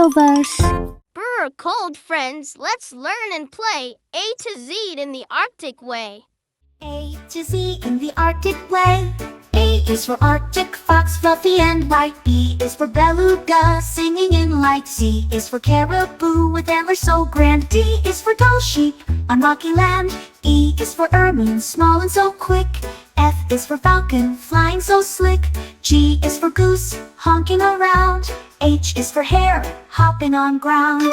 Toddlers. Brr, cold friends, let's learn and play A to Z in the Arctic way. A to Z in the Arctic way. A is for Arctic fox, fluffy and white. B is for beluga, singing in light. C is for caribou with antlers so grand. D is for tall sheep on rocky land. E is for ermine, small and so quick. F is for falcon, flying so slick. G is for goose, honking around. H is for hare, hopping on ground.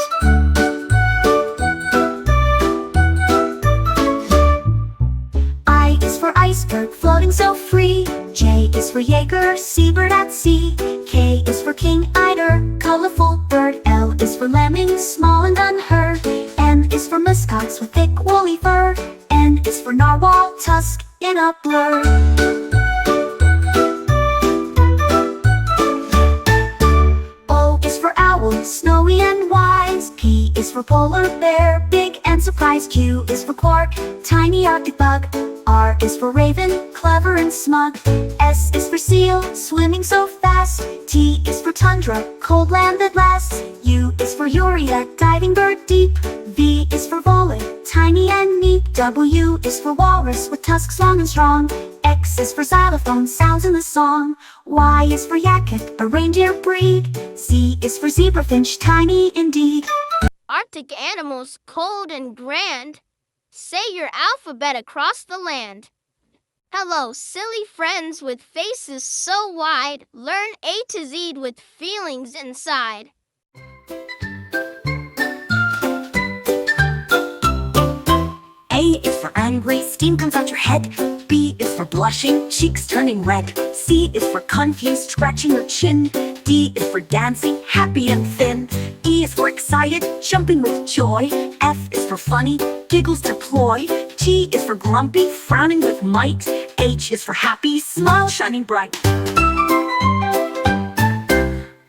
I is for iceberg, floating so free. J is for Jaeger, seabird at sea. K is for king eider, colorful bird. L is for lemming, small and unheard. M is for muskox with thick woolly fur. N is for narwhal, tusk in a blur. O is for owl, snowy and wise. P is for polar bear, big and surprised. Q is for quark, tiny Arctic bug. R is for raven, clever and smug. S is for seal, swimming so fast. T is for tundra, cold land at last. U is for urea, diving bird deep. V is for volet, tiny and neat. W is for walrus with tusks long and strong. X is for xylophone, sounds in the song. Y is for yakut, a reindeer breed. Z is for zebrafinch, tiny indeed. Arctic animals, cold and grand. Say your alphabet across the land. Hello, silly friends with faces so wide. Learn A to Z with feelings inside. A is for angry, steam comes out your head. B is for blushing, cheeks turning red. C is for confused, scratching your chin. D is for dancing, happy and thin. E is for excited, jumping with joy. F is for funny, giggles to ploy. G is for grumpy, frowning with might. H is for happy, smile shining bright.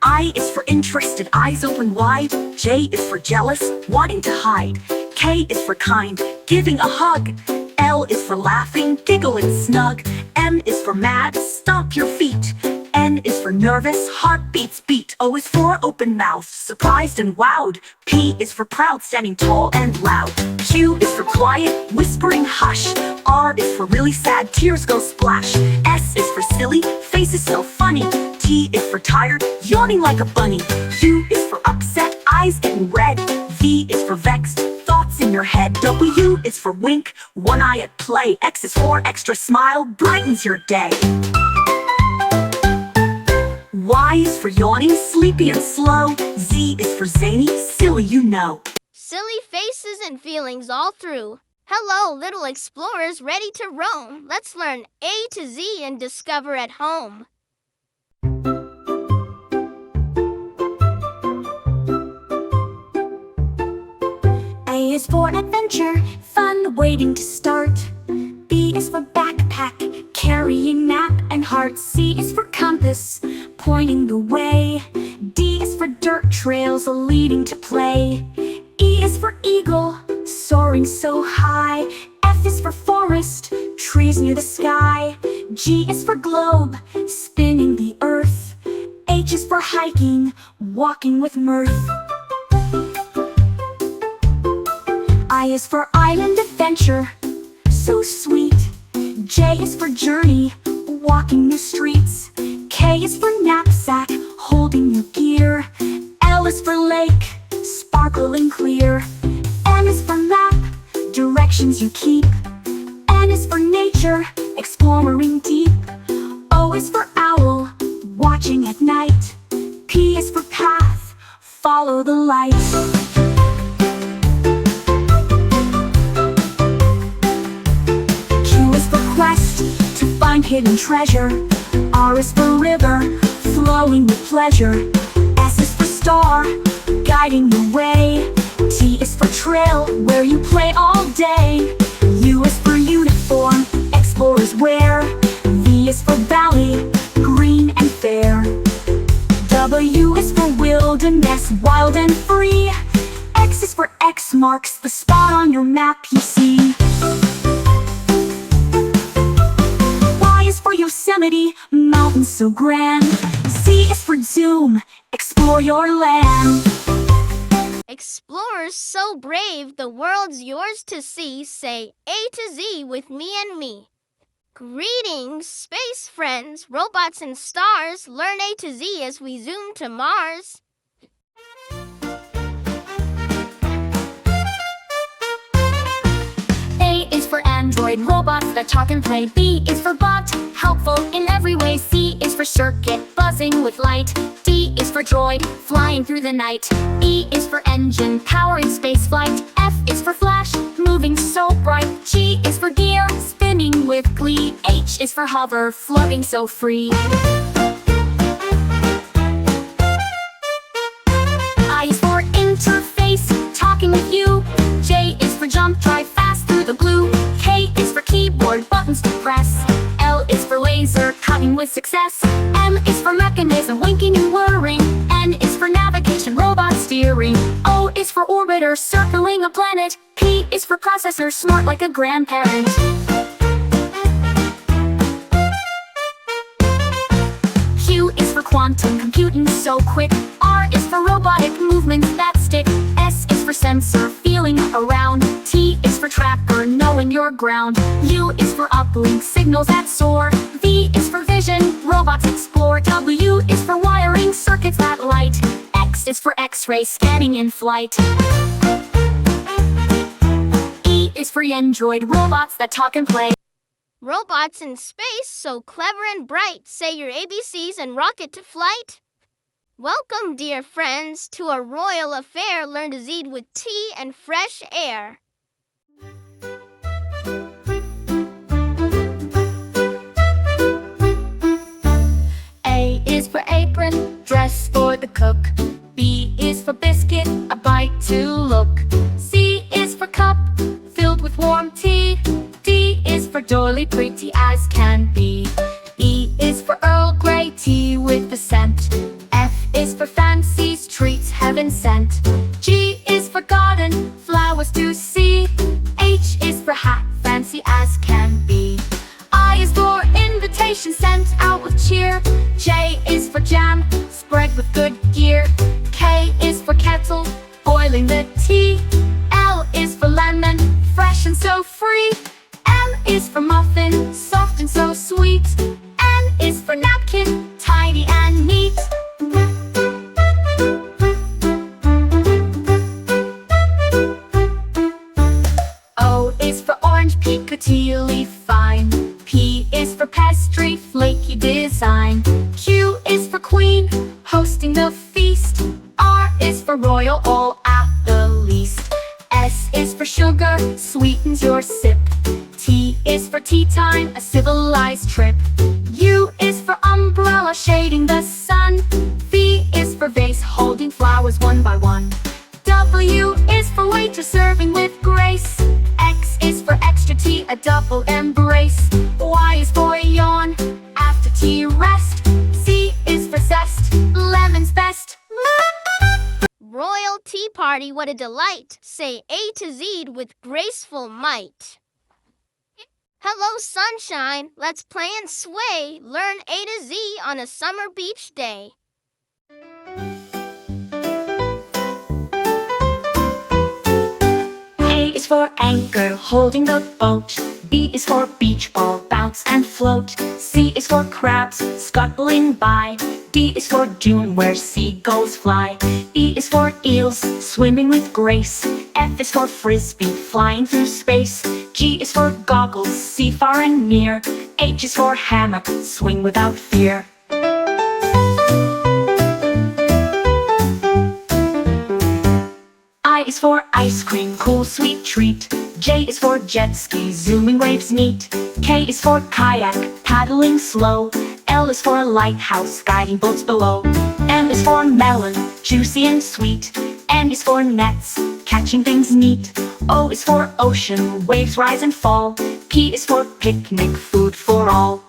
I is for interested, eyes open wide. J is for jealous, wanting to hide. K is for kind, giving a hug. L is for laughing, giggling snug. M is for mad, stomp your feet. N is for nervous, heartbeats beat. O is for open mouth, surprised and wowed. P is for proud, standing tall and loud. Q is for quiet, whispering hush. R is for really sad, tears go splash. S is for silly, face is so funny. T is for tired, yawning like a bunny. U is for upset, eyes getting red. V is for vexed, thoughts in your head. W is for wink, one eye at play. X is for extra smile, brightens your day. Y is for yawning, sleepy and slow. Z is for zany, silly you know. Silly faces and feelings all through. Hello, little explorers ready to roam. Let's learn A to Z and discover at home. A is for adventure, fun waiting to start. B is for backpack, carrying map and heart. C is for compass, pointing the way. D is for dirt trails leading to play. E is for eagle, soaring so high. F is for forest, trees near the sky. G is for globe, spinning the earth. H is for hiking, walking with mirth. I is for island adventure, so sweet. J is for journey, walking the streets. K is for knapsack, holding your gear. L is for lake, sparkling clear. M is for map, directions you keep. N is for nature, exploring deep. O is for owl, watching at night. P is for path, follow the light. To find hidden treasure. R is for river, flowing with pleasure. S is for star, guiding the way. T is for trail, where you play all day. U is for uniform, explorers wear. V is for valley, green and fair. W is for wilderness, wild and free. X is for X marks the spot on your map you see. Yosemite, mountains so grand. Z is for zoom, explore your land. Explorers so brave, the world's yours to see. Say A to Z with me and me. Greetings, space friends, robots and stars. Learn A to Z as we zoom to Mars. A is for Android, robots that talk and play. B is for bot, helpful in every way. C is for circuit, buzzing with light. D is for droid, flying through the night. E is for engine, powering space flight. F is for flash, moving so bright. G is for gear, spinning with glee. H is for hover, floating so free. I is for interface, talking with you. J is for jump, drive fast through the glue. K is for keyboard, buttons to press. L is for laser, cutting with success. M is for mechanism, winking and whirring. N is for navigation, robot steering. O is for orbiter, circling a planet. P is for processor, smart like a grandparent. Q is for quantum computing so quick. R is for robotic movements that stick. S is for sensor, feeling around. T is for tracker, knowing your ground. U is for uplink, signals that soar. V is for vision, robots explore. W is for wiring, circuits that light. X is for X-ray, scanning in flight. E is for Android, robots that talk and play. Robots in space so clever and bright. Say your ABCs and rocket to flight. Welcome, dear friends, to a royal affair. Learn to Z with tea and fresh air. A is for apron, dress for the cook. B is for biscuit, a bite to look. C is for cup, filled with warm tea. D is for doily, pretty as can be. E is for Earl Grey tea with the scent. F is for fancies, treats heaven sent. G is for garden, flowers to see. H is for hat, fancy as can be. I is for invitation sent out with cheer. J is for jam, spread with good gear. K is for kettle, boiling the tea. L is for lemon, fresh and so free. M is for muffin, soft and so sweet. N is for napkin, tidy and neat. O is for orange, piccatily fine. P is for pastry, flaky design. Q is for queen, hosting the feast. R is for royal, all at the least. S is for sugar, sweetens your sip. T is for tea time, a civilized trip. U is for umbrella, shading the sun. V is for vase, holding flowers one by one. W is for waiter, serving with grace. X is for extra tea, a double embrace. Y is for yawn, after tea rest. Z is for zest, lemon's best. Royal tea party, what a delight. Say A to Z with graceful might. Hello, sunshine. Let's play and sway. Learn A to Z on a summer beach day. A is for anchor, holding the boat. B is for beach ball, bounce and float. C is for crabs, scuttling by. D is for dune, where seagulls fly. E is for eels, swimming with grace. F is for frisbee, flying through space. G is for goggles, see far and near. H is for hammock, swing without fear. I is for ice cream, cool sweet treat. J is for jet ski, zooming waves neat. K is for kayak, paddling slow. L is for lighthouse, guiding boats below. M is for melon, juicy and sweet. N is for nets, catching things neat. O is for ocean, waves rise and fall. P is for picnic, food for all.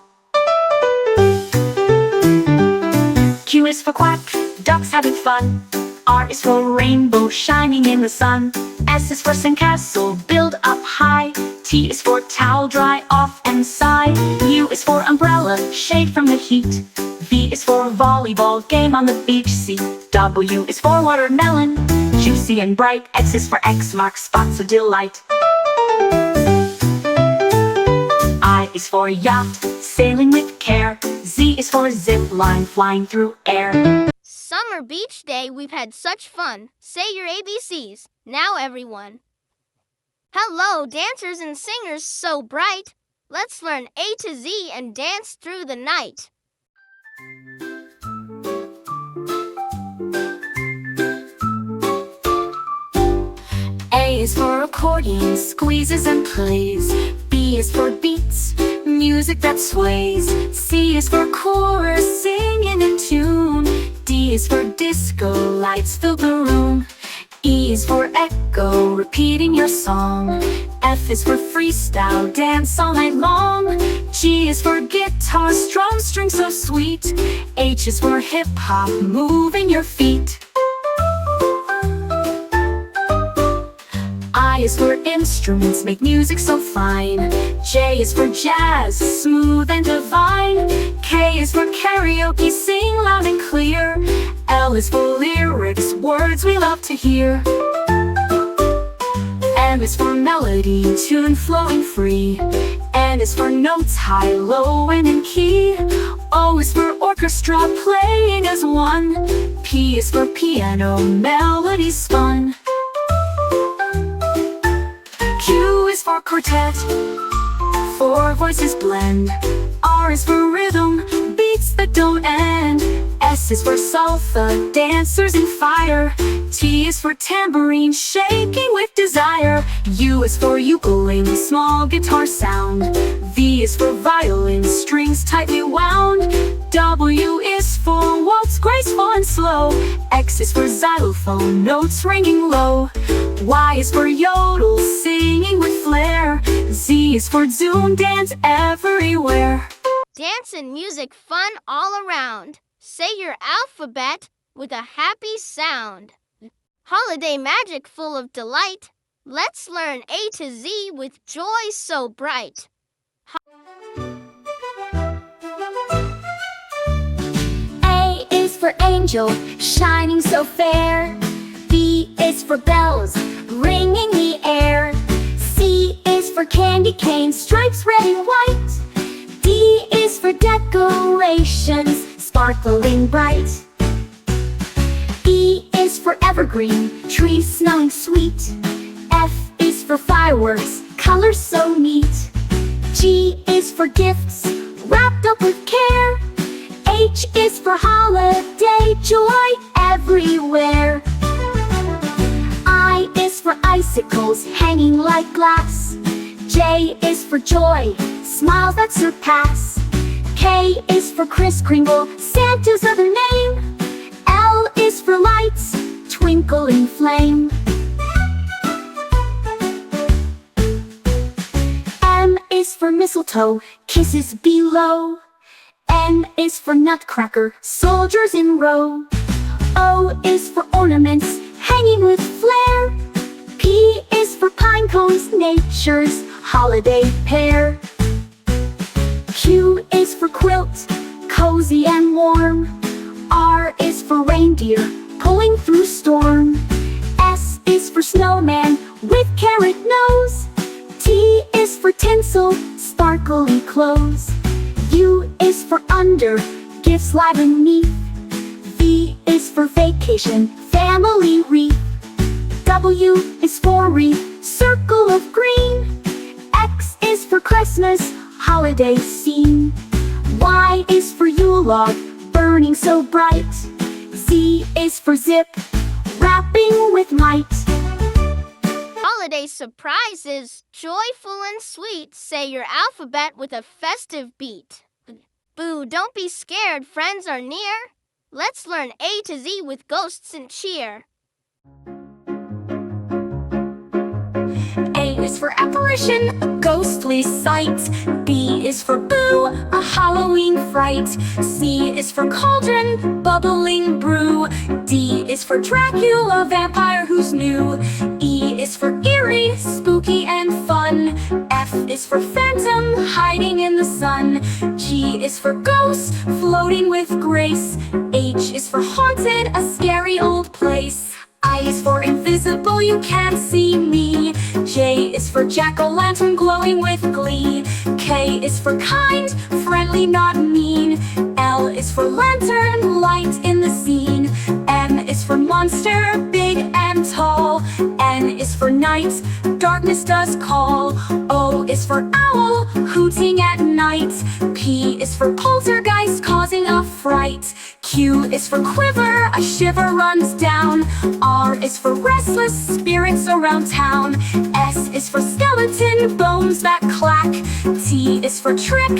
Q is for quack, ducks having fun. R is for rainbow, shining in the sun. S is for sandcastle, build up high. T is for towel, dry off and sigh. U is for umbrella, shade from the heat. V is for volleyball game on the beach. C, W is for watermelon, juicy and bright. X is for X marks spots of delight. I is for yacht, sailing with care. Z is for zip line, flying through air. Summer beach day, we've had such fun. Say your ABCs, now everyone. Hello, dancers and singers so bright. Let's learn A to Z and dance through the night. A is for accordion, squeezes and plays. B is for beats, music that sways. C is for chorus, singing in tune. D is for disco, lights fill the room. E is for echo, repeating your song. F is for freestyle, dance all night long. G is for guitar, strum strings so sweet. H is for hip-hop, moving your feet. I is for instruments, make music so fine. J is for jazz, smooth and divine. K is for karaoke, sing loud and clear. L is for lyrics, words we love to hear. M is for melody, tune flowing free. N is for notes high, low, and in key. O is for orchestra, playing as one. P is for piano, melodies spun. Q is for quartet, four voices blend. R is for rhythm, beats that don't end. S is for salsa, dancers in fire. T is for tambourine, shaking with desire. U is for ukulele, small guitar sound. V is for violin, strings tightly wound. W is for waltz, graceful and slow. X is for xylophone, notes ringing low. Y is for yodel, singing with flair. Z is for zoom, dance everywhere. Dance and music fun all around. Say your alphabet with a happy sound. Holiday magic full of delight. Let's learn A to Z with joy so bright. A is for angel, shining so fair. B is for bells, ringing the air. C is for candy cane, stripes red and white. D is for decorations, sparkling bright. E is for evergreen, trees smelling sweet. F is for fireworks, colors so neat. G is for gifts, wrapped up with care. H is for holiday, joy everywhere. I is for icicles, hanging like glass. J is for joy, smiles that surpass. K is for Kris Kringle, Santa's other name. L is for lights, twinkling flame. M is for mistletoe, kisses below. N is for nutcracker, soldiers in row. O is for ornaments, hanging with flair. P is for pine cones, nature's holiday pair. Q is for quilt, cozy and warm. R is for reindeer, pulling through storm. S is for snowman, with carrot nose. T is for tinsel, sparkly clothes. U is for under, gifts live and neat. V is for vacation, family wreath. W is for wreath, circle of green. X is for Christmas, holiday scene. Y is for Yule log, burning so bright. Z is for zip, wrapping with might. Holiday surprises, joyful and sweet. Say your alphabet with a festive beat. Boo, don't be scared, friends are near. Let's learn A to Z with ghosts and cheer. A is for apparition, a ghostly sight. B is for boo, a Halloween fright. C is for cauldron, bubbling brew. D is for Dracula, vampire who's new. E is for eerie, spooky and fun. F is for phantom, hiding in the sun. G is for ghost, floating with grace. H is for haunted, a scary old place. I is for invisible, you can't see me. J is for jack-o'-lantern, glowing with glee. K is for kind, friendly, not mean. L is for lantern, light in the scene. M is for monster, big and tall. N is for night, darkness does call. O is for owl, hooting at night. P is for poltergeist, causing a fright. Q is for quiver, a shiver runs down. R is for restless spirits around town. S is for skeleton, bones that clack. T is for trick,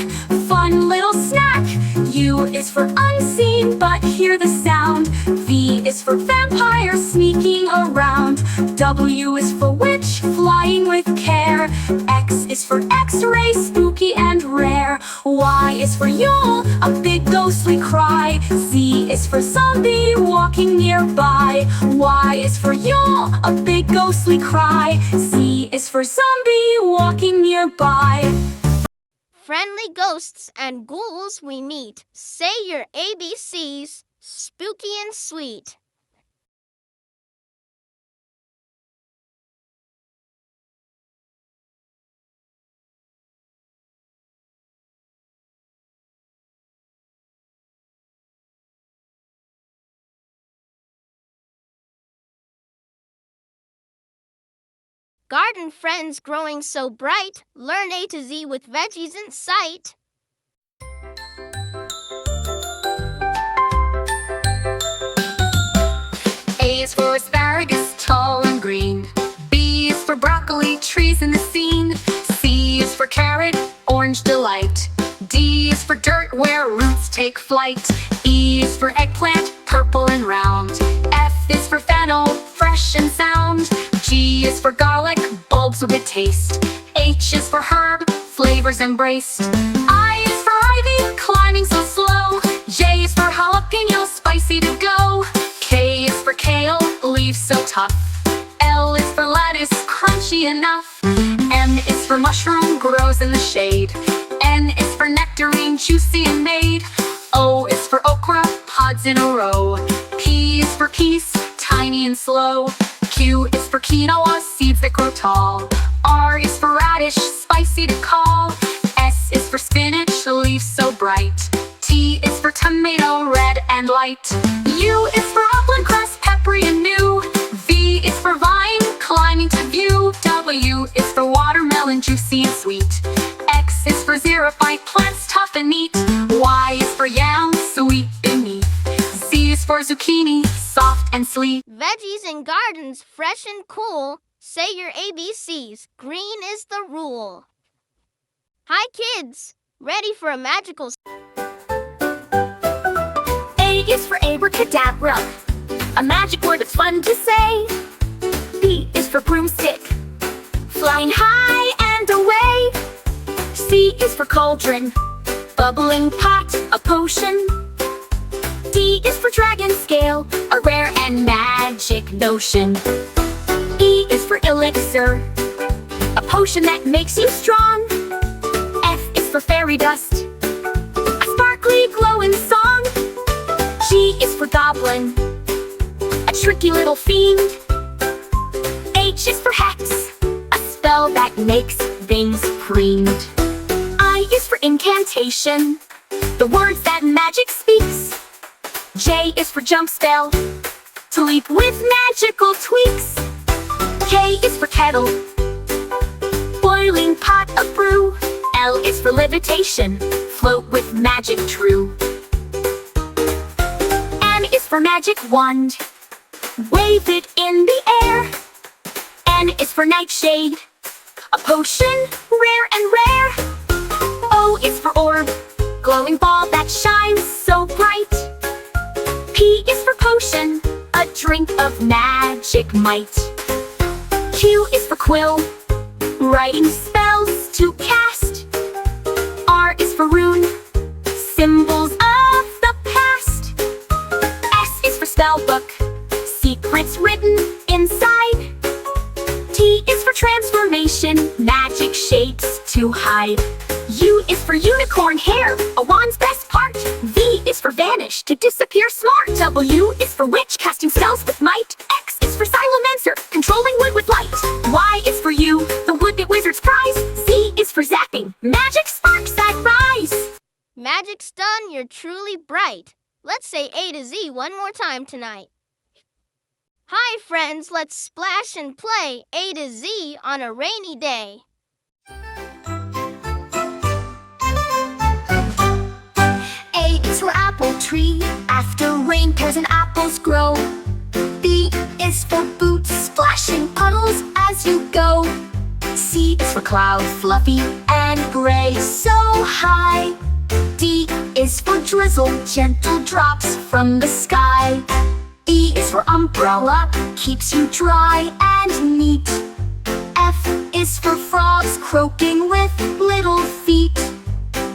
fun little snack. U is for unseen, but hear the sound. V is for vampire, sneaking around. W is for witch, flying with care. X is for x-ray, spooky and rare. Y is for Yule, a big ghostly cry. Z is for zombie, walking nearby. Y is for Yule, a big ghostly cry. Z is for zombie, walking nearby. Friendly ghosts and ghouls we meet. Say your ABCs, spooky and sweet. Garden friends growing so bright. Learn A to Z with veggies in sight. A is for asparagus, tall and green. B is for broccoli, trees in the scene. C is for carrot, orange delight. D is for dirt, where roots take flight. E is for eggplant, purple and round. F is for fennel, fresh and sound. G is for garlic, bulbs with a taste. H is for herb, flavors embraced. I is for ivy, climbing so slow. J is for jalapeno, spicy to go. K is for kale, leaves so tough. L is for lettuce, crunchy enough. M is for mushroom, grows in the shade. N is for nectarine, juicy and made. O is for okra, pods in a row. P is for peace, tiny and slow. Q is for quinoa, seeds that grow tall. R is for radish, spicy to call. S is for spinach, leaves so bright. T is for tomato, red and light. U is for upland cress, peppery and new. V is for vine, climbing to view. W is for watermelon, juicy and sweet. X is for xerophyte, plants tough and neat. Y is for yam, sweet beneath. Z is for zucchini, soft and sleek. Veggies in gardens, fresh and cool. Say your ABCs, green is the rule. Hi kids, ready for a magical... A is for abracadabra, a magic word that's fun to say. B is for broomstick, flying high and away. C is for cauldron, bubbling pot, a potion. D is for dragon scale, a rare and magic notion. E is for elixir, a potion that makes you strong. F is for fairy dust, a sparkly glowing song. G is for goblin, a tricky little fiend. H is for hex, a spell that makes things preened. I is for incantation, the words that magic speaks. J is for jump spell, to leap with magical tweaks. K is for kettle, boiling pot of brew. L is for levitation, float with magic true. M is for magic wand, wave it in the air. N is for nightshade, a potion rare and rare. O is for orb, glowing ball that shines so bright. P is for potion, a drink of magic might. Q is for quill, writing spells to cast. R is for rune, symbols of the past. S is for spellbook, secrets written inside. T is for transformation, magic shapes to hide. U is for unicorn hair, a wand's best part. V is for vanish, to disappear smart. W is for witch, casting spells with might. X is for Silencer, controlling wood with light. Y is for you, the wood that wizards prize. Z is for zapping, magic sparks that rise. Magic's done, you're truly bright. Let's say A to Z one more time tonight. Hi friends, let's splash and play A to Z on a rainy day. A is for apple tree. After rain, pears and apples grow. B is for boots, splashing puddles as you go. C is for cloud, fluffy and gray, so high. D is for drizzle, gentle drops from the sky. E is for umbrella, keeps you dry and neat. F is for frogs, croaking with little feet.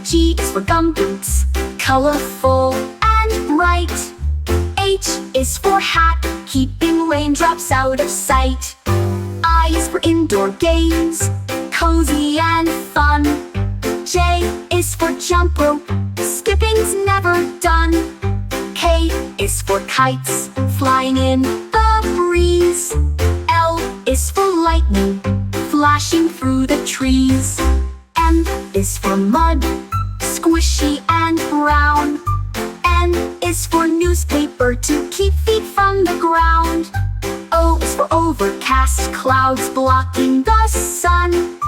G is for gumboots, colorful and bright. H is for hat, keeping raindrops out of sight. I is for indoor games, cozy and fun. J is for jump rope, skipping's never done. K is for kites, flying in the breeze. L is for lightning, flashing through the trees. M is for mud, squishy and brown. N is for newspaper, to keep feet from the ground. O is for overcast, clouds blocking the sun.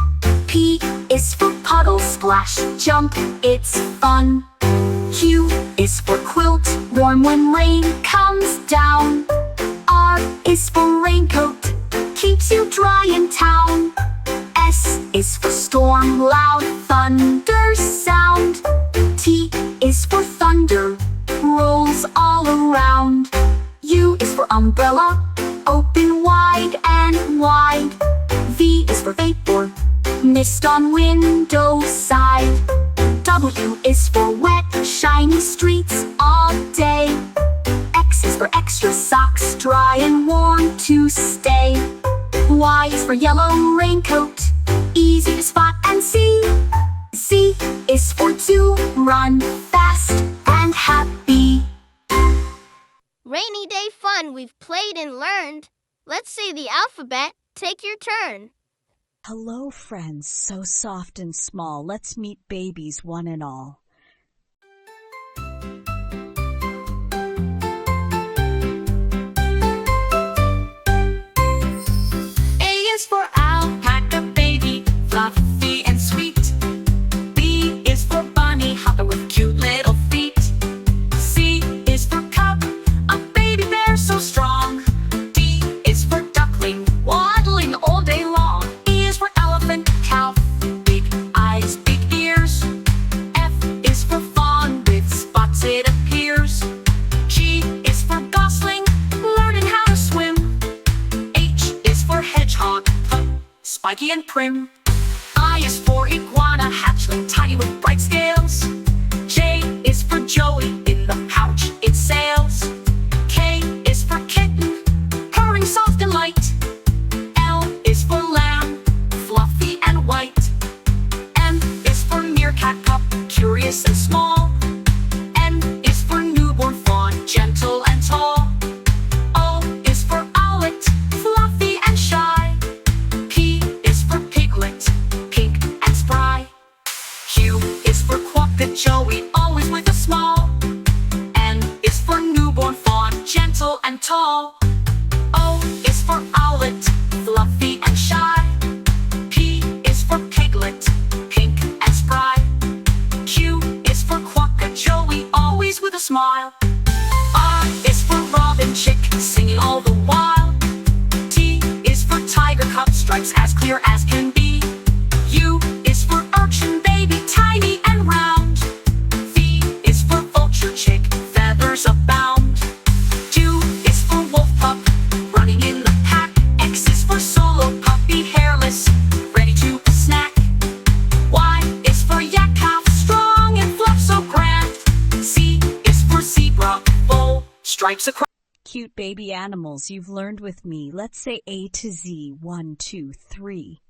P is for puddle, splash, jump, it's fun. Q is for quilt, warm when rain comes down. R is for raincoat, keeps you dry in town. S is for storm, loud thunder sound. T is for thunder, rolls all around. U is for umbrella, open wide and wide. V is for vapor, mist on window side. W is for wet, shiny streets all day. X is for extra socks, dry and warm to stay. Y is for yellow raincoat, easy to spot and see. Z is for to run fast and happy. Rainy day fun, we've played and learned. Let's say the alphabet, take your turn. Hello, friends, so soft and small. Let's meet babies one and all. A is for alpaca baby, fluffy and sweet. B is for bunny hopper with cute little feet. C is for cub, a baby bear so strong. D is for duckling, waddling all day long. E is for elephant, cow, big eyes, big ears. F is for fawn, with spots it appears. G is for gosling, learning how to swim. H is for hedgehog, spiky and prim. I is for iguana, hatchling, tiny with bright scales. J is for Joey, in the pouch it sails. K is for kitten, purring soft and light. L is for lamb, fluffy and white. M is for meerkat pup, curious and small. N is for newborn fawn, gentle and tall. O is for owlet, fluffy and shy. P is for piglet, pink and spry. Q is for quokka Joey, always with a smile. N is for newborn fawn, gentle and tall. O is for owlet, fluffy and shy. P is for piglet, pink and spry. Q is for quokka Joey, always with a smile. R is for robin chick, singing all the while. T is for tiger cub, stripes as clear as can be. U is for urchin baby, tiny and round. V is for vulture chick, feathers abound. Q is for wolf pup, running in the pack. X is for solo puppy, hairless, ready to snack. Y is for yak calf, strong and fluff so grand. stripes across. Cute baby animals you've learned with me. Let's say A to Z. 1, 2, 3.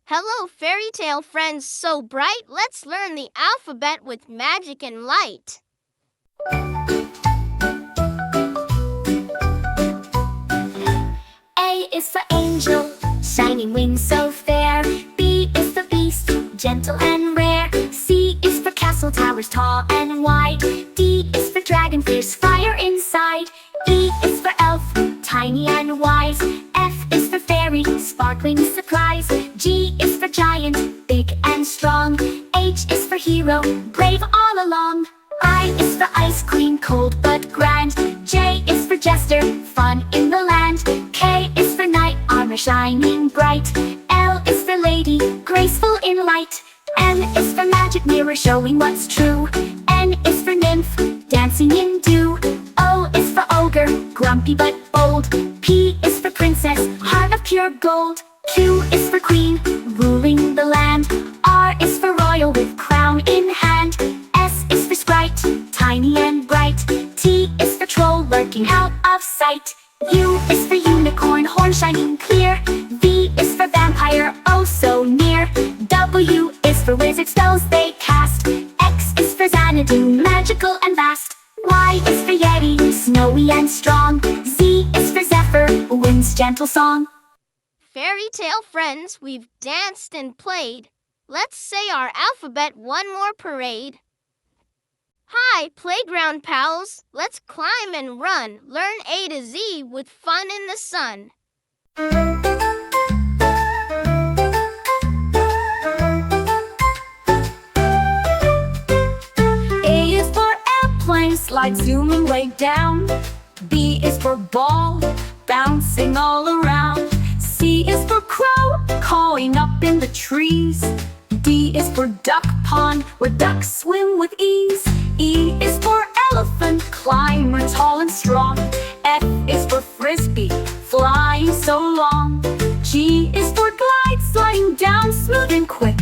Hello, fairy tale friends so bright. Let's learn the alphabet with magic and light. A is for angel, shining wings so fair. B is for beast, gentle and rare. C is for castle towers tall and wide. D is for dragon, fierce fire inside. E is for elf, tiny and wise. F is for fairy, sparkling surprise. G is for giant, big and strong. H is for hero, brave all along. I is for ice cream, cold but grand. J is for jester, fun in the land. K is for knight, armor shining bright. L is for lady, graceful in light. M is for magic mirror, showing what's true. N is for nymph, dancing in dew. O is for ogre, grumpy but bold. P is for princess, heart of pure gold. Q is for queen, ruling the land. R is for royal, with crown in hand. S is for sprite, tiny and bright. T is for troll, lurking out of sight. U is for unicorn, horn shining clear. V is for vampire, oh so near. W is for wizard, spells they cast. X is for Xanadu, magical and vast. Y is for yeti, snowy and strong. Z is for zephyr, wind's gentle song. Fairy tale friends, we've danced and played. Let's say our alphabet one more parade. Hi, playground pals. Let's climb and run. Learn A to Z with fun in the sun. A is for airplane, slide zooming way down. B is for ball, bouncing all around. C is for crow, cawing up in the trees. D is for duck pond, where ducks swim with ease. E is for elephant, climber tall and strong. F is for frisbee, flying so long. G is for glide, sliding down smooth and quick.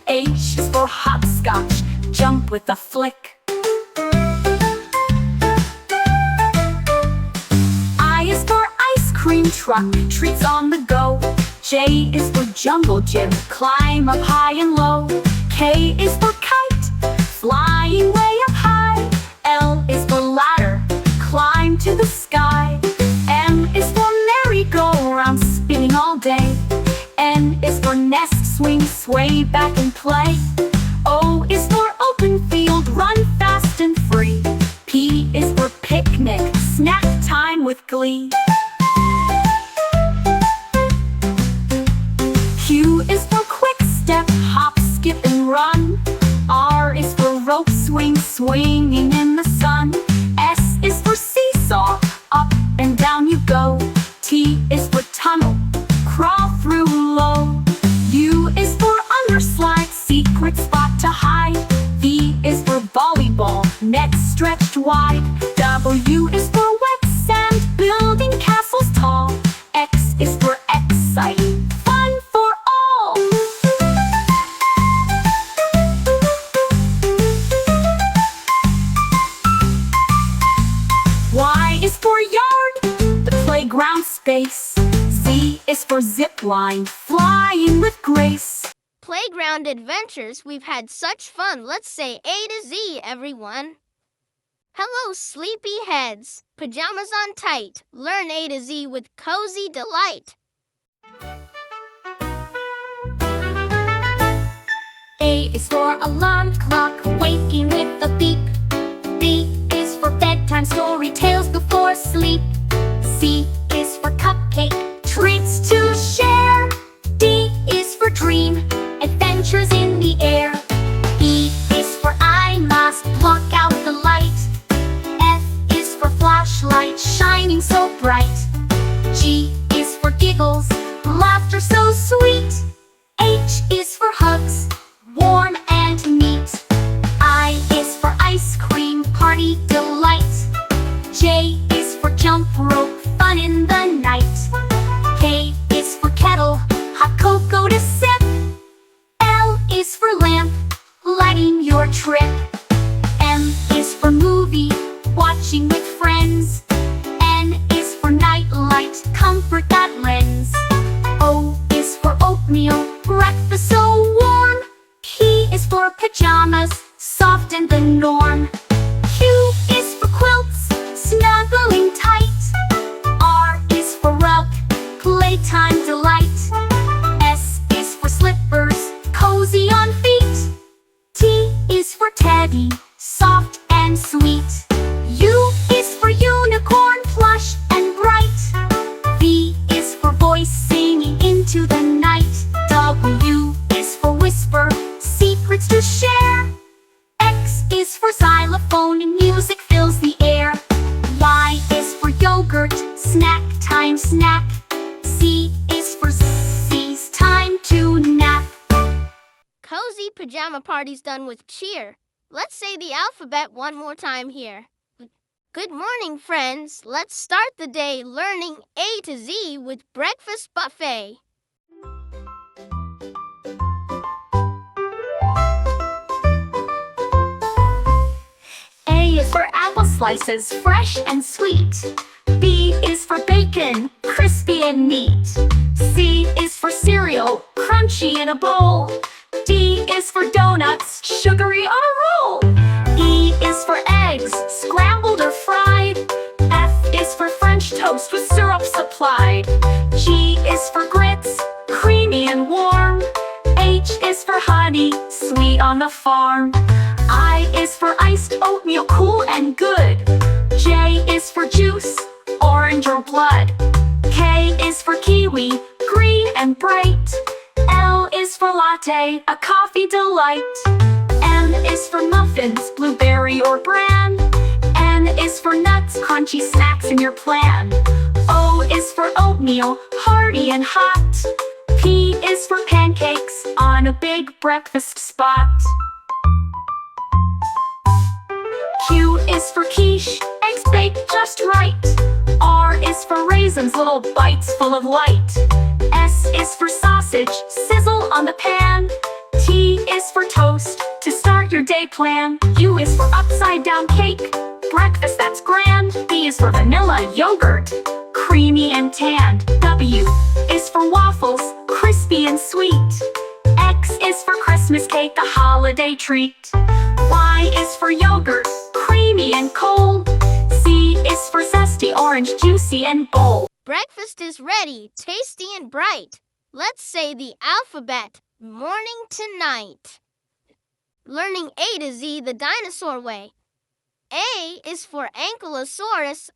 H is for hopscotch, jump with a flick. I is for ice cream truck, treats on the go. J is for jungle gym, climb up high and low. K is for kite, flying way up high. L is for ladder, climb to the sky. M is for merry-go-round, spinning all day. N is for nest, swing, sway back and play. O is for open field, run fast and free. P is for picnic, snack time with glee. Q is for quick step, hop, skip and run. R is for rope swing, swinging in the sun. S is for seesaw, up and down you go. T is for tunnel, crawl through low. U is for underslide, secret spot to hide. V is for volleyball, net stretched wide. W is for wet sand, building castles tall. X is for exciting, fun for all. Y is for yard, the playground space. Z is for zip line, flying with grace. Playground adventures, we've had such fun. Let's say A to Z, everyone. Hello, sleepy heads. Pajamas on tight. Learn A to Z with cozy delight. A is for alarm clock, waking with a beep. B is for bedtime, story tales before sleep. C is for cupcake, treats to share. D is for dream, adventures in the air. E is for eye mask, block out the light. F is for flashlight, shining so bright. G is for giggles, laughter so sweet. H is for hugs, warm and neat. I is for ice norm. Q is for quilts, snuggling tight. R is for rug, playtime delight. S is for slippers, cozy on feet. T is for teddy, soft and sweet. U is for unicorn, plush and bright. V is for voice, singing into the night. W is for whisper, secrets to share. X is for xylophone and music fills the air. Y is for yogurt, snack time snack. C is for C's time to nap. Cozy pajama party's done with cheer. Let's say the alphabet one more time here. Good morning, friends. Let's start the day learning A to Z with Breakfast Buffet. A is for apple slices, fresh and sweet. B is for bacon, crispy and neat. C is for cereal, crunchy in a bowl. D is for donuts, sugary on a roll. E is for eggs, scrambled or fried. F is for French toast with syrup supplied. G is for grits, creamy and warm. H is for honey, sweet on the farm. I is for iced oatmeal, cool and good. J is for juice, orange or blood. K is for kiwi, green and bright. L is for latte, a coffee delight. M is for muffins, blueberry or bran. N is for nuts, crunchy snacks in your plan. O is for oatmeal, hearty and hot. P is for pancakes, on a big breakfast spot. Q is for quiche, eggs baked just right. R is for raisins, little bites full of light. S is for sausage, sizzle on the pan. T is for toast, to start your day plan. U is for upside down cake, breakfast that's grand. V is for vanilla yogurt, creamy and tanned. W is for waffles, crispy and sweet. X is for Christmas cake, a holiday treat. Y is for yogurt, creamy and cold. C is for zesty orange, juicy and bold. Breakfast is ready, tasty and bright. Let's say the alphabet, morning to night. Learning A to Z the dinosaur way. A is for Ankylosaurus.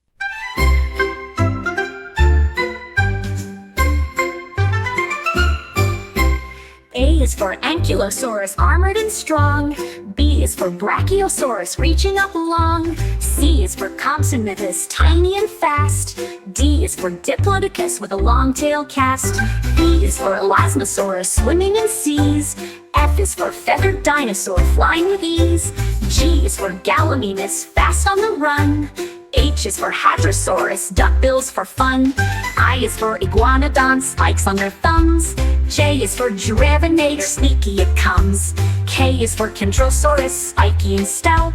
A is for Ankylosaurus, armored and strong. B is for Brachiosaurus, reaching up long. C is for Compsognathus, tiny and fast. D is for Diplodocus, with a long tail cast. E is for Elasmosaurus, swimming in seas. F is for feathered dinosaur, flying with ease. G is for Gallimimus, fast on the run. H is for Hadrosaurus, duckbills for fun. I is for Iguanodon, spikes on their thumbs. J is for Giraffinator, sneaky it comes. K is for Chondrosaurus, spiky and stout.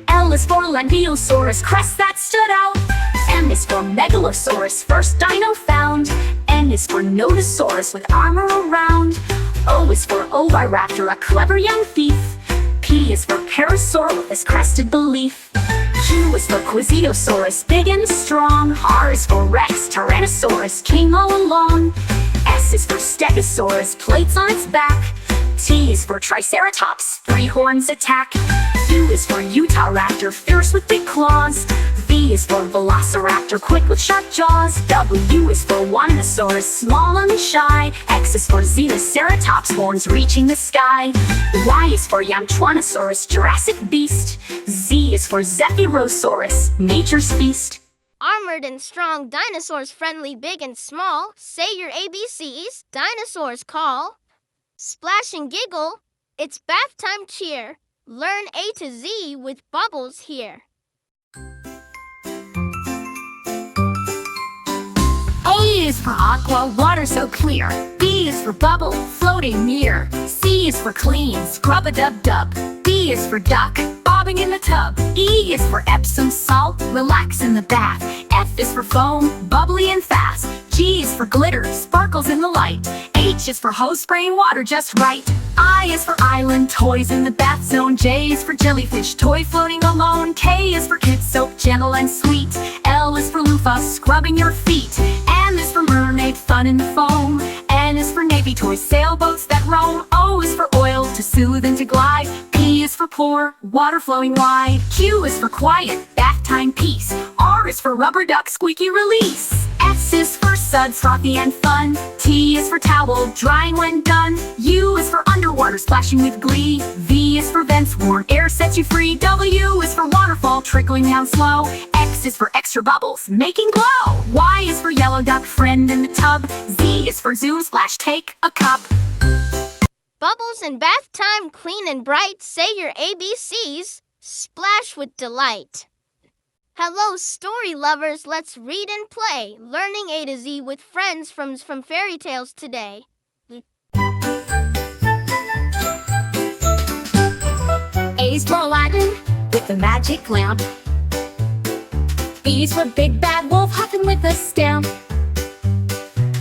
L is for Langiosaurus, crest that stood out. M is for Megalosaurus, first dino found. N is for Nodosaurus, with armor around. O is for Oviraptor, a clever young thief. P is for Parasaur, with his crested belief. Q is for Quiziosaurus, big and strong. R is for Rex, Tyrannosaurus, king all along. S is for Stegosaurus, plates on its back. T is for Triceratops, three horns attack. U is for Utahraptor, fierce with big claws. V is for Velociraptor, quick with sharp jaws. W is for Winosaurus, small and shy. X is for Xenoceratops, horns reaching the sky. Y is for Yamtwanosaurus, Jurassic beast. Z is for Zephyrosaurus, nature's feast. Armored and strong dinosaurs, friendly, big and small. Say your ABCs, dinosaurs call. Splash and giggle, it's bath time cheer. Learn A to Z with bubbles here. A is for aqua, water so clear. B is for bubble, floating near. C is for clean, scrub-a-dub-dub. D is for duck, bobbing in the tub. E is for Epsom salt, relax in the bath. F is for foam, bubbly and fast. G is for glitter, sparkles in the light. H is for hose spraying water just right. I is for island, toys in the bath zone. J is for jellyfish, toy floating alone. K is for kid soap, gentle and sweet. L is for loofah, scrubbing your feet. M is for mermaid, fun in the foam. N is for navy, toys, sailboats that roam. O is for oil, to soothe and to glide. P is for pour, water flowing wide. Q is for quiet, bath time peace. R is for rubber duck, squeaky release. S is for suds, frothy and fun. T is for towel, drying when done. U is for underwater, splashing with glee. V is for vents, warm air sets you free. W is for waterfall, trickling down slow. X is for extra bubbles, making glow. Y is for yellow duck, friend in the tub. Z is for zoom, splash, take a cup. Bubbles in bath time, clean and bright. Say your ABCs, splash with delight. Hello, story lovers. Let's read and play. Learning A to Z with friends from fairy tales today. A is for Aladdin with the magic lamp. B is for Big Bad Wolf hopping with a stamp.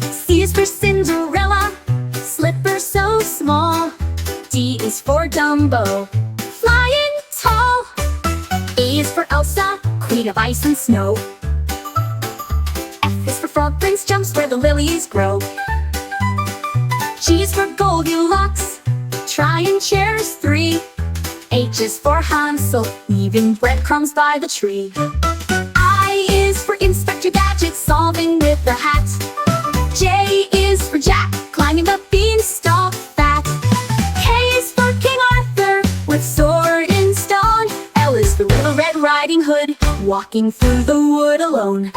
C is for Cinderella, slipper so small. D is for Dumbo, flying tall. E is for Elsa, queen of ice and snow. F is for Frog Prince, jumps where the lilies grow. G is for Goldilocks, trying chairs 3. H is for Hansel, leaving breadcrumbs by the tree. I is for Inspector Gadget, solving with the hat. J is for Jack, climbing the beanstalk fat. K is for King Arthur, with sword in stone. L is for Little Red Riding Hood, walking through the wood alone.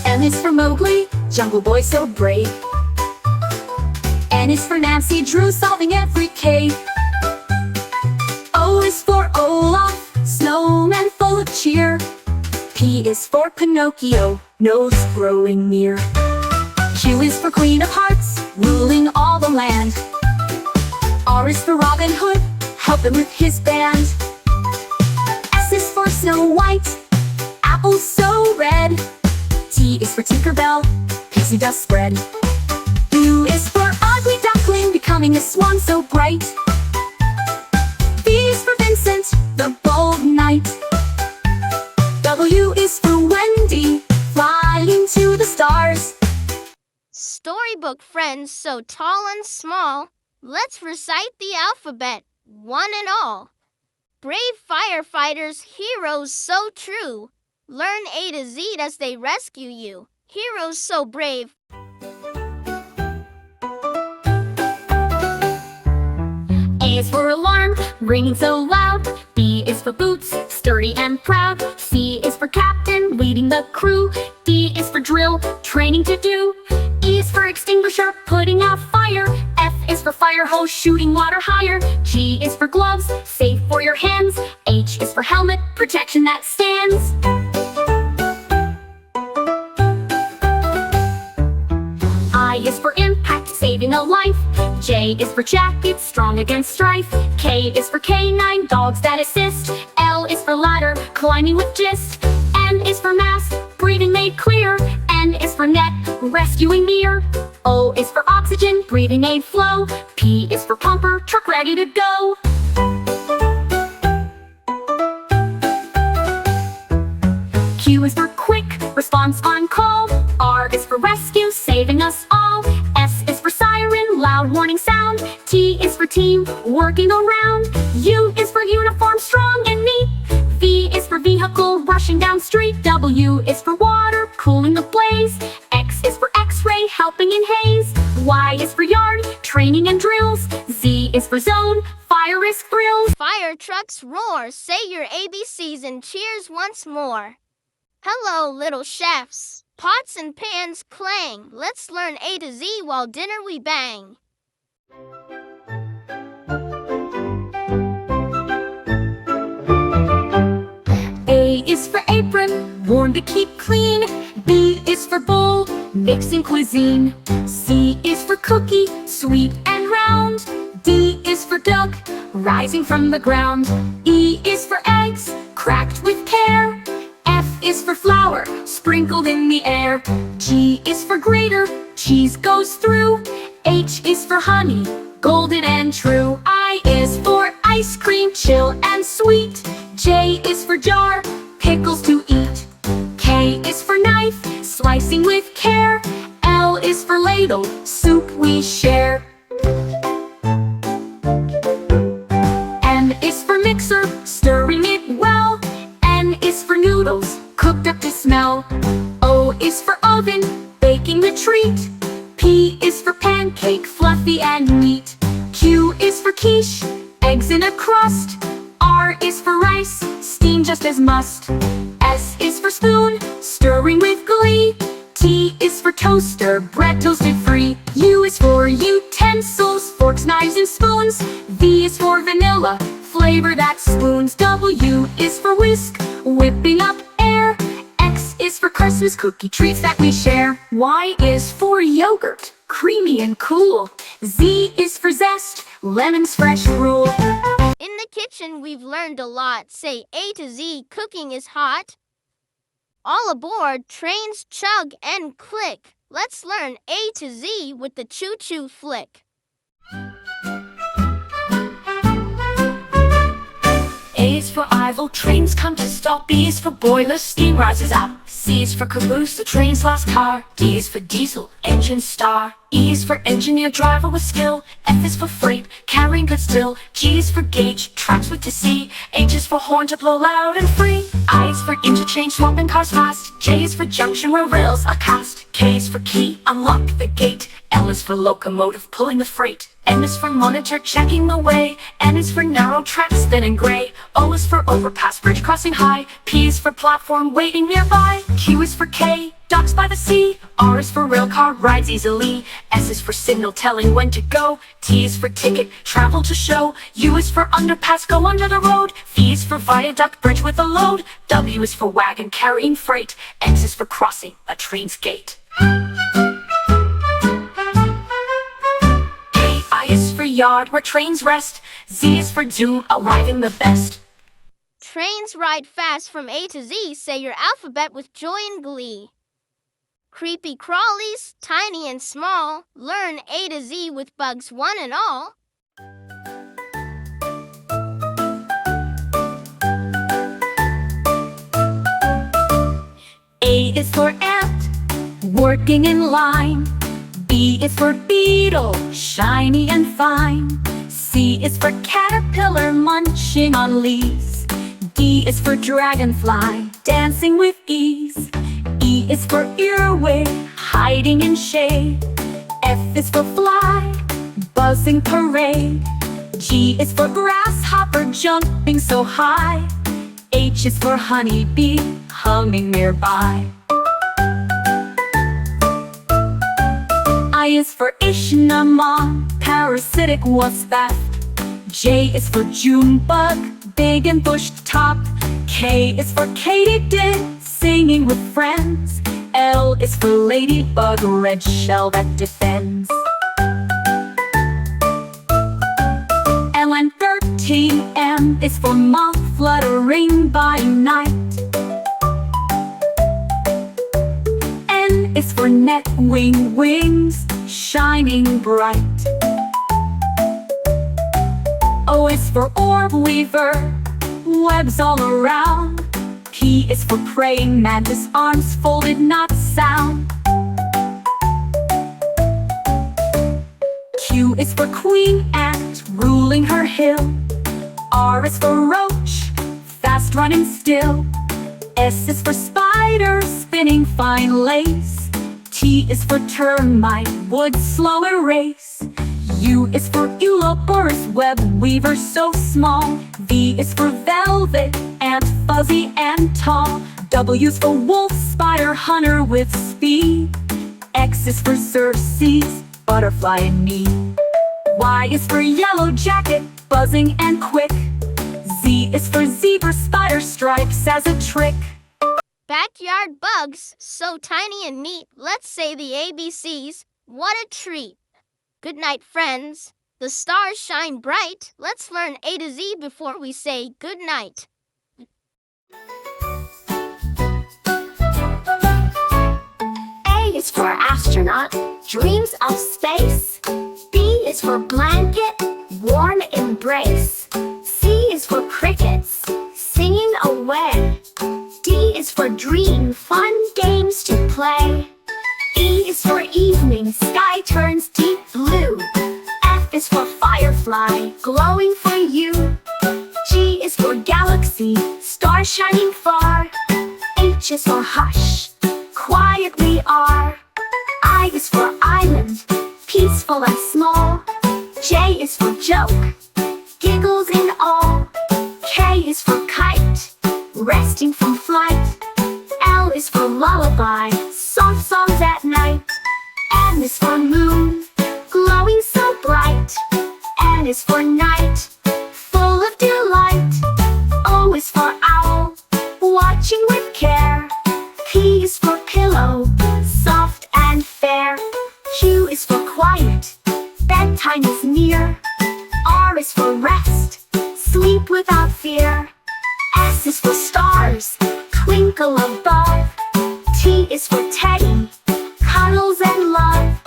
M is for Mowgli, jungle boy so brave. N is for Nancy Drew, solving every cave. O is for Olaf, snowman full of cheer. P is for Pinocchio, nose growing near. Q is for Queen of Hearts, ruling all the land. R is for Robin Hood, helping with his band. S is for Snow White, apples so red. T is for Tinkerbell, pixie dust spread. U is for Ugly Duckling, becoming a swan so bright. V is for Vincent, the bold knight. W is for Wendy, flying to the stars. Storybook friends so tall and small, let's recite the alphabet, one and all. Brave firefighters, heroes so true, learn A to Z as they rescue you. Heroes so brave. A is for alarm, ringing so loud. B is for boots, sturdy and proud. C is for captain, leading the crew. D is for drill, training to do. E is for extinguisher, putting out fire. F is for fire hose, shooting water higher. G is for gloves, safe for your hands. H is for helmet, protection that stands. I is for impact, saving a life. J is for jacket, strong against strife. K is for canine, dogs that assist. L is for ladder, climbing with gist. M is for mask, breathing made clear. N is for net, rescuing near. O is for oxygen, breathing aid flow. P is for pumper, truck ready to go. Q is for quick, response on call. R is for rescue, saving us all. S is for siren, loud warning sound. T is for team, working around. U is for uniform, strong and neat. V is for vehicle, rushing down street. W is for water, cooling the blaze. X is for x-ray, helping in haze. Y is for yard, training and drills. Z is for zone, fire risk thrills. Fire trucks roar, say your ABCs and cheers once more. Hello, little chefs. Pots and pans clang. Let's learn A to Z while dinner we bang. A is for apron, warm to keep clean. B is for bowl, mixing cuisine. C is for cookie, sweet and round. D is for duck, rising from the ground. E is for eggs, cracked with care. F is for flour, sprinkled in the air. G is for greater, cheese goes through. H is for honey, golden and true. I is for ice cream, chill and sweet. J is for jar, pickles to eat. K is for knife, slicing with care. L is for ladle, soup we share. M is for mixer, stirring it well. N is for noodles, cooked up to smell. O is for oven, baking the treat. P is for pancake, fluffy and neat. Q is for quiche, eggs in a crust. R is for rice, steamed just as must. S is for spoon, stirring with glee. T is for toaster, bread toasted free. U is for utensils, forks, knives, and spoons. V is for vanilla, flavor that spoons. W is for whisk, whipping up air. X is for Christmas cookie treats that we share. Y is for yogurt, creamy and cool. Z is for zest, lemons fresh rule. In the kitchen, we've learned a lot. Say A to Z, cooking is hot. All aboard, trains chug and click. Let's learn A to Z with the choo-choo flick. A is for Eiffel, trains come to stop. B is for boiler, steam rises up. C is for caboose, the train's last car. D is for diesel, engine star. E is for engineer, driver with skill. F is for freight, carrying goods still. G is for gauge, tracks with to see. H is for horn to blow loud and free. I is for interchange, swapping cars fast. J is for junction where rails are cast. K is for key, unlock the gate. L is for locomotive, pulling the freight. M is for monitor, checking the way. N is for narrow tracks, thin and gray. O is for overpass, bridge crossing high. P is for platform, waiting nearby. Q is for K, docks by the sea. R is for rail car, rides easily. S is for signal, telling when to go. T is for ticket, travel to show. U is for underpass, go under the road. V is for viaduct, bridge with a load. W is for wagon, carrying freight. X is for crossing, a train's gate. I is for yard, where trains rest. Z is for Zoom, arriving the best. Trains ride fast from A to Z. Say your alphabet with joy and glee. Creepy crawlies, tiny and small. Learn A to Z with bugs one and all. A is for ant, working in line. B is for beetle, shiny and fine. C is for caterpillar, munching on leaves. D is for dragonfly, dancing with ease. E is for earwig, hiding in shade. F is for fly, buzzing parade. G is for grasshopper, jumping so high. H is for honeybee, humming nearby. I is for Ichneumon, parasitic wasp that. J is for June bug, big and bushed top. K is for katydid, singing with friends. L is for ladybug, red shell that defends. LN13M is for moth, fluttering by night. N is for net, wings, shining bright. O is for orb weaver, webs all around. P is for praying mantis, arms folded, not sound. Q is for queen ant, ruling her hill. R is for roach, fast running still. S is for spider, spinning fine lace. T is for termite, wood slow erase. U is for Ouroboros, web weaver so small. V is for velvet, ant fuzzy and tall. W is for wolf, spider hunter with speed. X is for Xerxes, butterfly and me. Y is for yellow jacket, buzzing and quick. Z is for zebra, spider stripes as a trick. Backyard bugs, so tiny and neat. Let's say the ABCs. What a treat. Good night, friends. The stars shine bright. Let's learn A to Z before we say good night. for astronaut, dreams of space. B is for blanket, warm embrace. C is for crickets, singing away. D is for dream, fun games to play. E is for evening, sky turns deep blue. F is for firefly, glowing for you. G is for galaxy, star shining far. H is for hush, quiet we are. I is for island, peaceful and small. J is for joke, giggles in all. K is for kite, resting from flight. L is for lullaby, soft songs at night. M is for moon, glowing so bright. N is for night, full of delight. O is for owl, watching with care. P is for pillow, soft and fair. Q is for quiet, bedtime is near. R is for rest, sleep without fear. S is for stars, twinkle above. T is for teddy, cuddles and love.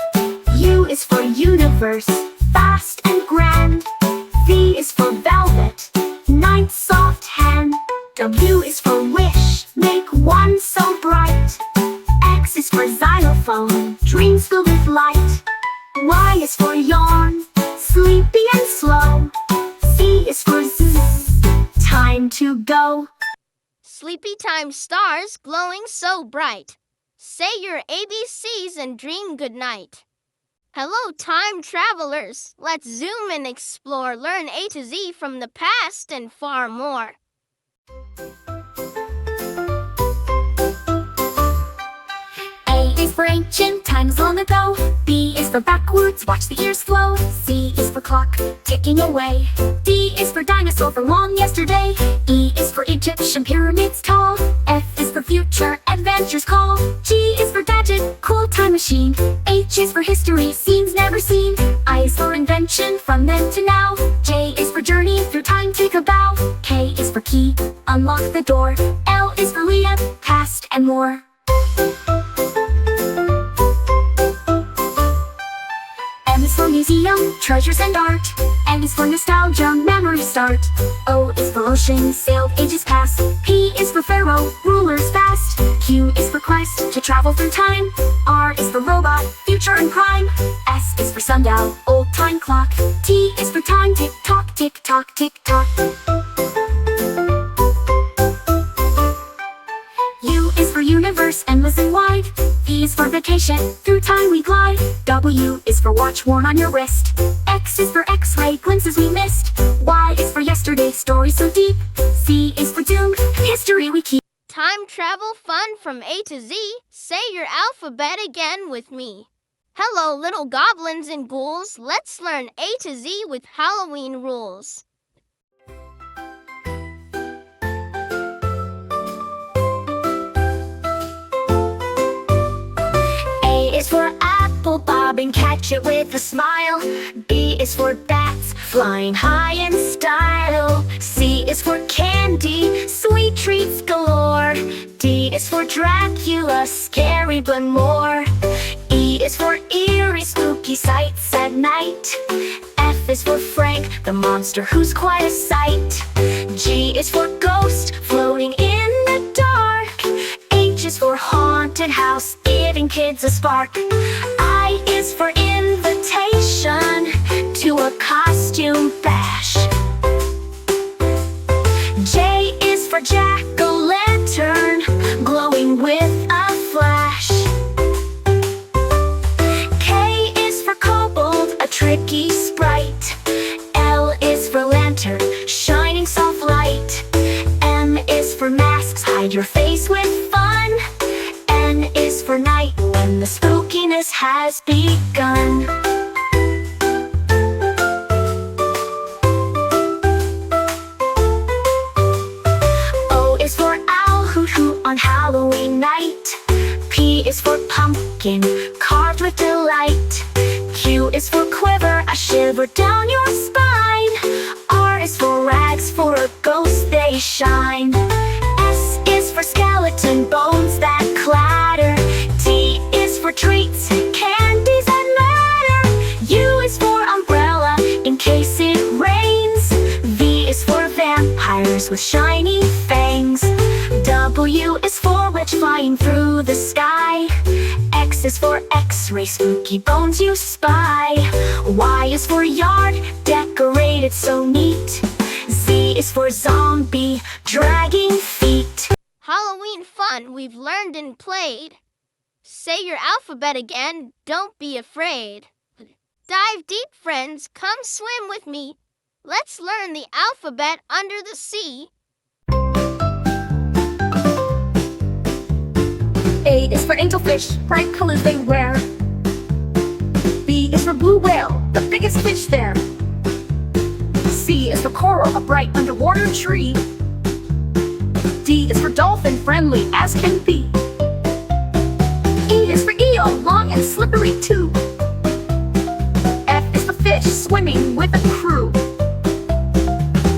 U is for universe, vast and grand. V is for velvet, night's soft hand. W is for wish, make one so bright. X is for xylophone, dreams filled with light. Y is for yawn, sleepy and slow. Z is for zzz, time to go. Sleepy time stars glowing so bright. Say your ABCs and dream good night. Hello, time travelers. Let's zoom and explore. Learn A to Z from the past and far more. A is for ancient times long ago. B is for backwards, watch the years flow. C is for clock, ticking away. D is for dinosaur from long yesterday. E is for Egyptian pyramids tall. F is for future, adventures call. G is for gadget, cool time machine. H is for history, scenes never seen. I is for invention, from then to now. J is for journey, through time take a bow. K is for key, unlock the door. L is for Leah, past and more. M is for museum, treasures and art. N is for nostalgia, memory start. O is for ocean, sailed ages past. P is for pharaoh, rulers fast. Q is for quest, to travel through time. R is for robot, future and crime. S is for sundial, old time clock. T is for time, tick tock, tick tock, tick tock. U is for universe, endless and wide. V is for vacation, through time we glide. W is for watch worn on your wrist. X is for X-ray, glimpses we missed. Y is for yesterday, story so deep. Z is for doom, history we keep. Time travel fun from A to Z. Say your alphabet again with me. Hello, little goblins and ghouls. Let's learn A to Z with Halloween rules. A is for apple, bob and catch it with a smile. B is for bats, flying high in style. C is for candy, sweet treats galore. D is for Dracula, scary but more. E is for eerie, spooky sights at night. F is for Frank, the monster who's quite a sight. G is for ghost, floating in the dark. H is for haunted house, giving kids a spark. I is for invitation to a costume bash. J is for jack-o'-lantern, glowing with a flash. K is for kobold, a tricky sprite. L is for lantern, shining soft light. M is for masks, hide your face with fun. N is for night, when the spookiness has begun. O is for owl, hoot hoot on Halloween night. P is for pumpkin, carved with delight. Q is for quiver, a shiver down your spine. R is for rags, for a ghost they shine. S is for skeleton bones that clatter. T is for treat, with shiny fangs. W is for witch flying through the sky. X is for X-ray, spooky bones you spy. Y is for yard, decorated so neat. Z is for zombie, dragging feet. Halloween fun we've learned and played. Say your alphabet again, don't be afraid. Dive deep, friends, come swim with me. Let's learn the alphabet under the sea. A is for angelfish, bright colors they wear. B is for blue whale, the biggest fish there. C is for coral, a bright underwater tree. D is for dolphin, friendly as can be. E is for eel, long and slippery too. F is for fish, swimming with a crew.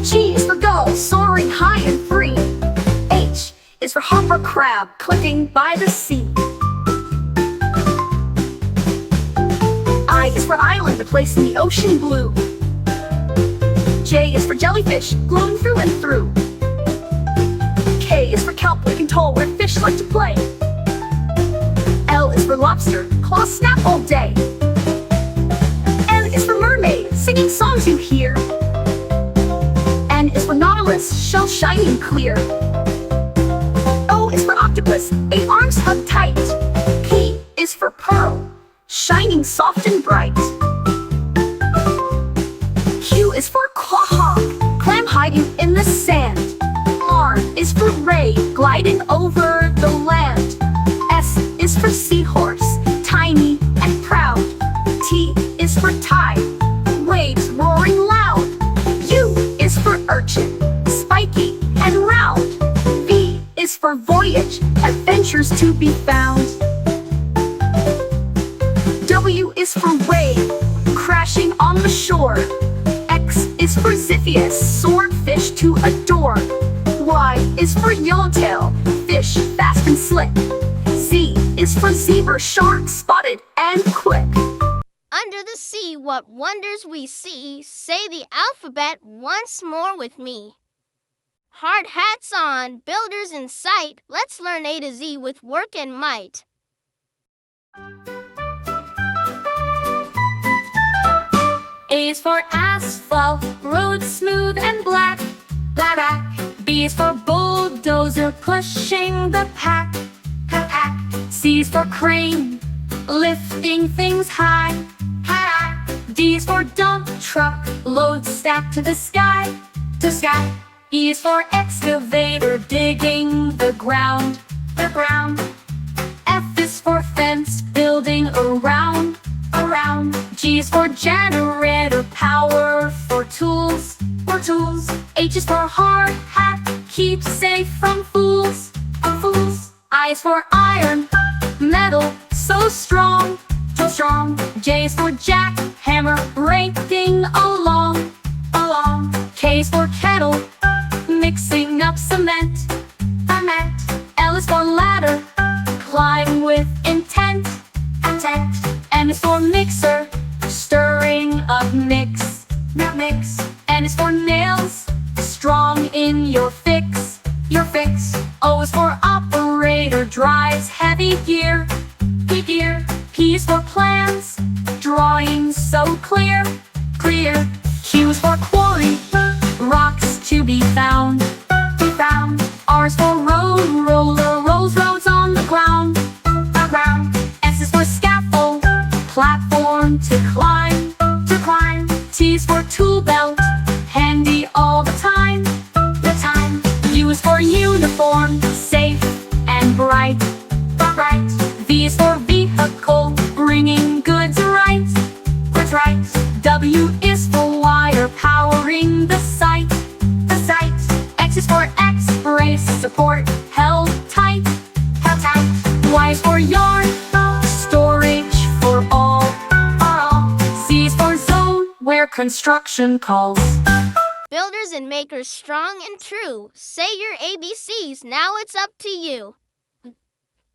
G is for gull, soaring high and free. H is for hopper crab, clicking by the sea. I is for island, a place in the ocean blue. J is for jellyfish, glowing through and through. K is for kelp, looking tall where fish like to play. L is for lobster, claws snap all day. N is for mermaid, singing songs you hear. N is for nautilus, shell shining clear. O is for octopus, 8 arms hug tight. P is for pearl, shining soft and bright. Q is for quahog, clam hiding in the sand. R is for ray, gliding over the land. S is for seahorse, tiny and proud. T is for tide, waves roaring loud. U is for urchin, spiky and round. V is for voyage, adventures to be found. W is for wave, crashing on the shore. X is for Ziphius, swordfish to adore. Y is for yellowtail, fish fast and slick. Z is for zebra, shark spotted and quick. Under the sea, what wonders we see. Say the alphabet once more with me. Hard hats on, builders in sight. Let's learn A to Z with work and might. A is for asphalt, road smooth and black. Black. B is for bulldozer, pushing the pack. C is for crane, lifting things high. D is for dump truck, load stacked to the sky. E is for excavator, digging the ground. F is for fence, building around. G is for generator, power for tools. H is for hard hat, keep safe from fools. I is for iron, metal, so strong. J is for jack, hammer, breaking along. K is for kettle, mixing up cement. L is for ladder, climb with intent. M is for mixer, stirring up mix. N is for nails, strong in your fix. O is for operator, drives heavy gear. P is for plans, drawing so clear. Q is for quarry, rocks to be found. R is for road, roller rolls roads on the ground. S is for scaffold, platform to climb. T is for tool belt, handy all the time. U is for uniform, safe and bright. V is for vehicle, bringing goods right. W is for wire, powering the site. X is for X-ray, support held tight. Y is for yard, storage for all. Z is for zone, where construction calls. Builders and makers strong and true. Say your ABCs, now it's up to you.